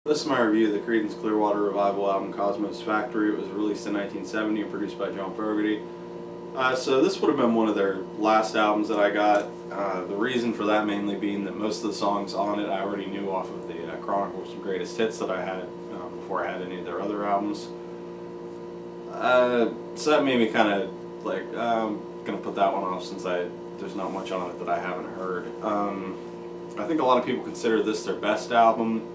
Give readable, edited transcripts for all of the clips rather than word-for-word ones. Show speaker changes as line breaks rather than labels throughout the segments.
This is my review of the Creedence Clearwater revival album Cosmo's Factory. It was released in 1970 and produced by John Fogerty. So this would have been one of their last albums that I got. The reason for that mainly being that most of the songs on it I already knew off of the Chronicles of Greatest Hits that I had before I had any of their other albums. So that made me kind of like, I'm going to put that one off since there's not much on it that I haven't heard. I think a lot of people consider this their best album.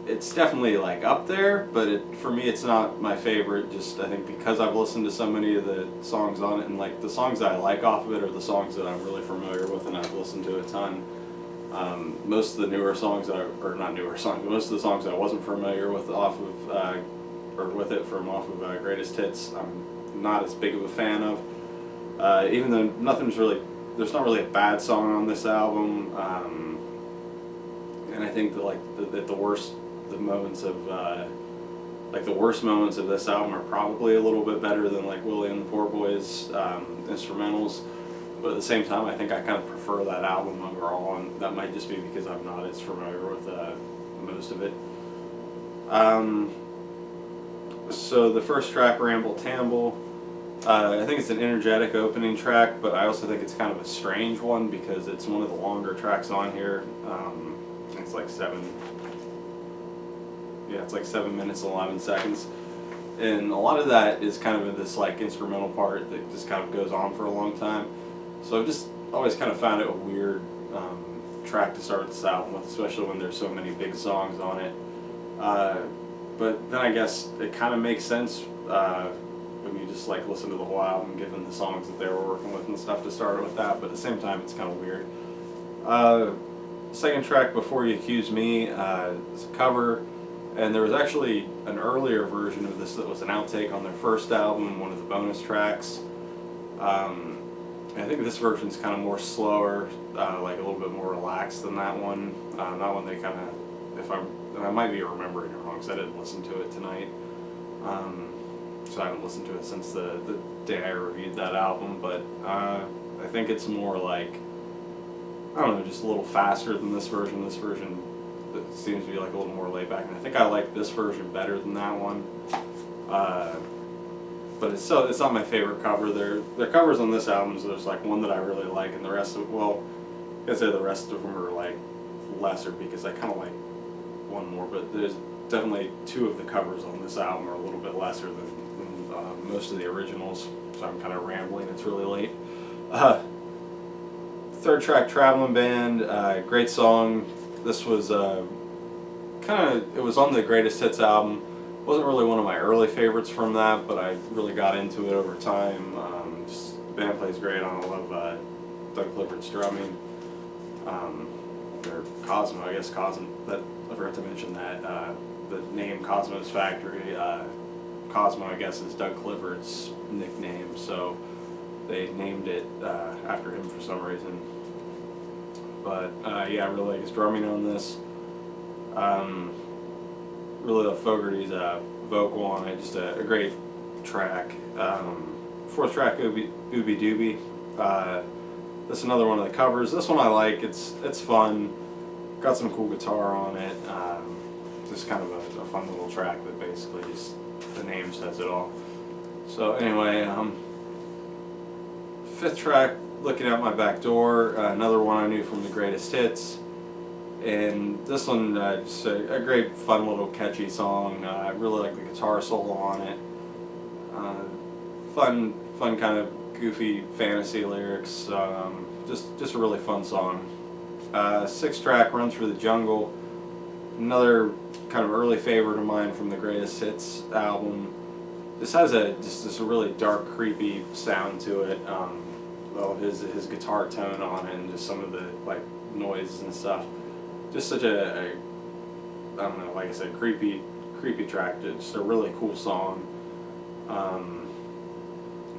It's definitely like up there, but for me it's not my favorite, just I think because I've listened to so many of the songs on it, and like the songs that I like off of it are the songs that I'm really familiar with and I've listened to a ton. Most of the newer songs, or not newer songs, but most of the songs I wasn't familiar with off of, or with it from off of Greatest Hits, I'm not as big of a fan of. Even though there's not really a bad song on this album, and I think that the worst moments of this album are probably a little bit better than like Willie and the Poor Boys instrumentals, but at the same time I think I kind of prefer that album overall, and that might just be because I'm not as familiar with most of it. So the first track, Ramble Tamble, I think it's an energetic opening track, but I also think it's kind of a strange one because it's one of the longer tracks on here. It's like 7 minutes and 11 seconds, and a lot of that is kind of in this like instrumental part that just kind of goes on for a long time. So I've just always kind of found it a weird track to start this album with, especially when there's so many big songs on it. But then I guess it kind of makes sense when you just like listen to the whole album, given the songs that they were working with and stuff, to start with that. But at the same time, it's kind of weird. Second track, Before You Accuse Me, is a cover, and there was actually an earlier version of this that was an outtake on their first album, one of the bonus tracks. I think this version's kind of more slower, like a little bit more relaxed than that one. That one they kind of, I might be remembering it wrong because I didn't listen to it tonight. So I haven't listened to it since the day I reviewed that album, but I think it's more like, I don't know, just a little faster than this version. This version seems to be like a little more laid back, and I think I like this version better than that one. But it's not my favorite cover. Their covers on this album, so there's like one that I really like, and the rest of, well, I'd say the rest of them are like lesser because I kind of like one more, but there's definitely two of the covers on this album are a little bit lesser than most of the originals, so I'm kind of rambling, it's really late. Third track, Traveling Band, great song. This was it was on the Greatest Hits album. Wasn't really one of my early favorites from that, but I really got into it over time. The band plays great on it. I love Doug Clifford's drumming. Or Cosmo, I guess Cosmo, I forgot to mention that. The name Cosmo's Factory, Cosmo I guess is Doug Clifford's nickname, so they named it after him for some reason. But yeah, I really like his drumming on this. Really love Fogerty's vocal on it, just a great track. Fourth track, Ooby Dooby. This is another one of the covers. This one I like, it's fun, got some cool guitar on it. Just kind of a fun little track that basically just, the name says it all. So anyway, fifth track, Looking Out My Back Door, another one I knew from the Greatest Hits. And this one, just a great, fun little catchy song. I really like the guitar solo on it. Fun kind of goofy fantasy lyrics. Just a really fun song. Sixth track, Run Through the Jungle. Another kind of early favorite of mine from the Greatest Hits album. This has this really dark, creepy sound to it. His guitar tone on it, and just some of the like noises and stuff. Just such I don't know, like I said, creepy track. Just a really cool song.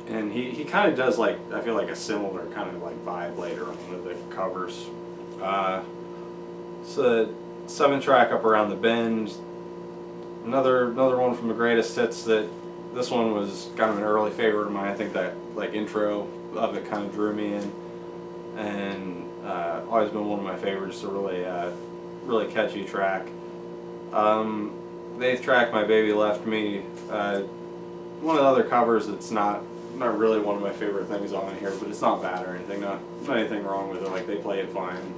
And he kind of does like, I feel like a similar kind of like vibe later on one of the covers. So seventh track, Up Around the Bend. Another one from the Greatest Hits that this one was kind of an early favorite of mine. I think that like intro of it kind of drew me in, and always been one of my favorites. A really catchy track. The 8th track, My Baby Left Me. One of the other covers that's not really one of my favorite things on it here, but it's not bad or anything. Not anything wrong with it. Like, they play it fine.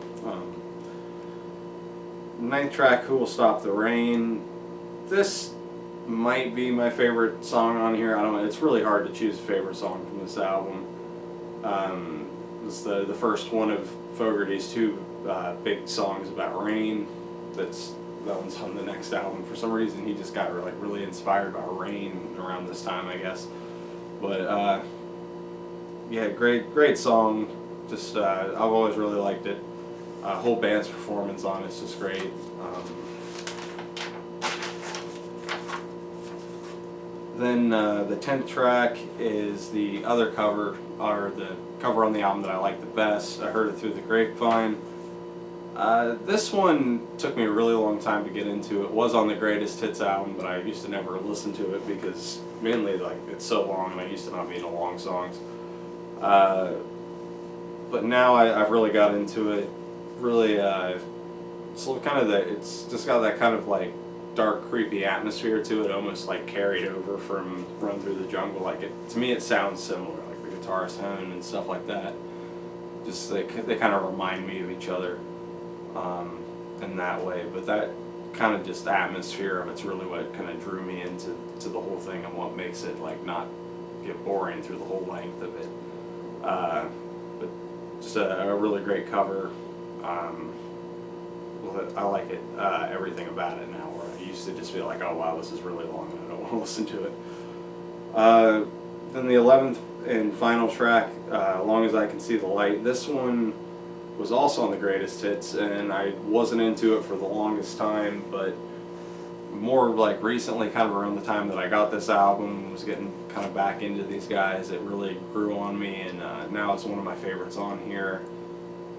9th track, Who Will Stop the Rain. This might be my favorite song on here. I don't know. It's really hard to choose a favorite song from this album. It's the first one of Fogerty's two big songs about rain. That one's on the next album. For some reason, he just got really inspired by rain around this time, I guess. But yeah, great song. Just I've always really liked it. Whole band's performance on it's just great. Then the 10th track is the other cover, or the cover on the album that I like the best. I heard it through the grapevine. This one took me a really long time to get into. It was on the Greatest Hits album, but I used to never listen to it because mainly it's so long, and I used to not be into long songs. But now I've really got into it. Really, so it's just got that kind of dark, creepy atmosphere to it, almost carried over from Run Through the Jungle. To me, it sounds similar, like the guitar tone and stuff like that. Just they kind of remind me of each other in that way. But that kind of just atmosphere of it's really what kind of drew me into the whole thing, and what makes it not get boring through the whole length of it. But just a really great cover. I like it, everything about it now, where I used to just be like, oh wow, this is really long and I don't want to listen to it. Then the 11th and final track, Long As I Can See the Light. This one was also on the Greatest Hits, and I wasn't into it for the longest time, but more recently, kind of around the time that I got this album, was getting kind of back into these guys, it really grew on me, and now it's one of my favorites on here.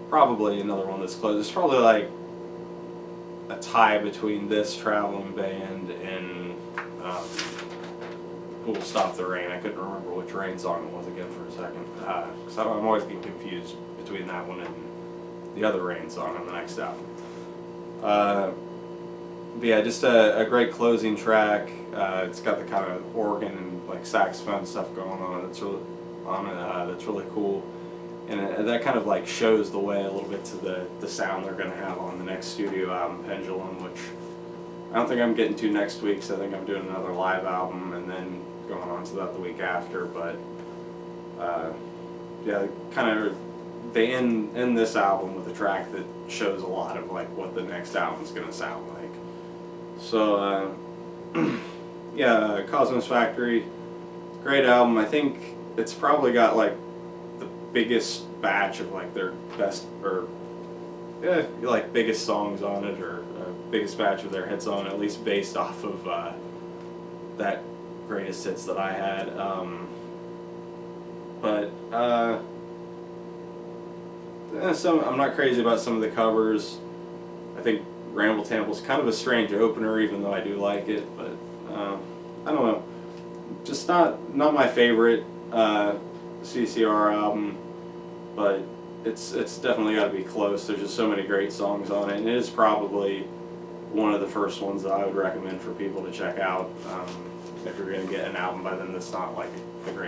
Probably another one that's close. It's probably a tie between this Traveling Band and Who Will Stop the Rain. I couldn't remember which Rain song it was again for a second, because I'm always getting confused between that one and the other Rain song on the next album. But yeah, just a great closing track. It's got the kind of organ and saxophone stuff going on. That's really cool. And that kind of shows the way a little bit to the sound they're going to have on the next studio album, Pendulum, which I don't think I'm getting to next week, so I think I'm doing another live album and then going on to that the week after. But yeah, they end this album with a track that shows a lot of what the next album's going to sound like. So yeah, Cosmo's Factory, great album. I think it's probably got biggest batch of their best, or biggest songs on it, or biggest batch of their hits on it, at least based off of that Greatest Hits that I had. But I'm not crazy about some of the covers. I think Ramble Temple's kind of a strange opener, even though I do like it. But I don't know, just not my favorite CCR album, but it's definitely got to be close. There's just so many great songs on it, and it is probably one of the first ones that I would recommend for people to check out if you're going to get an album by them that's not a great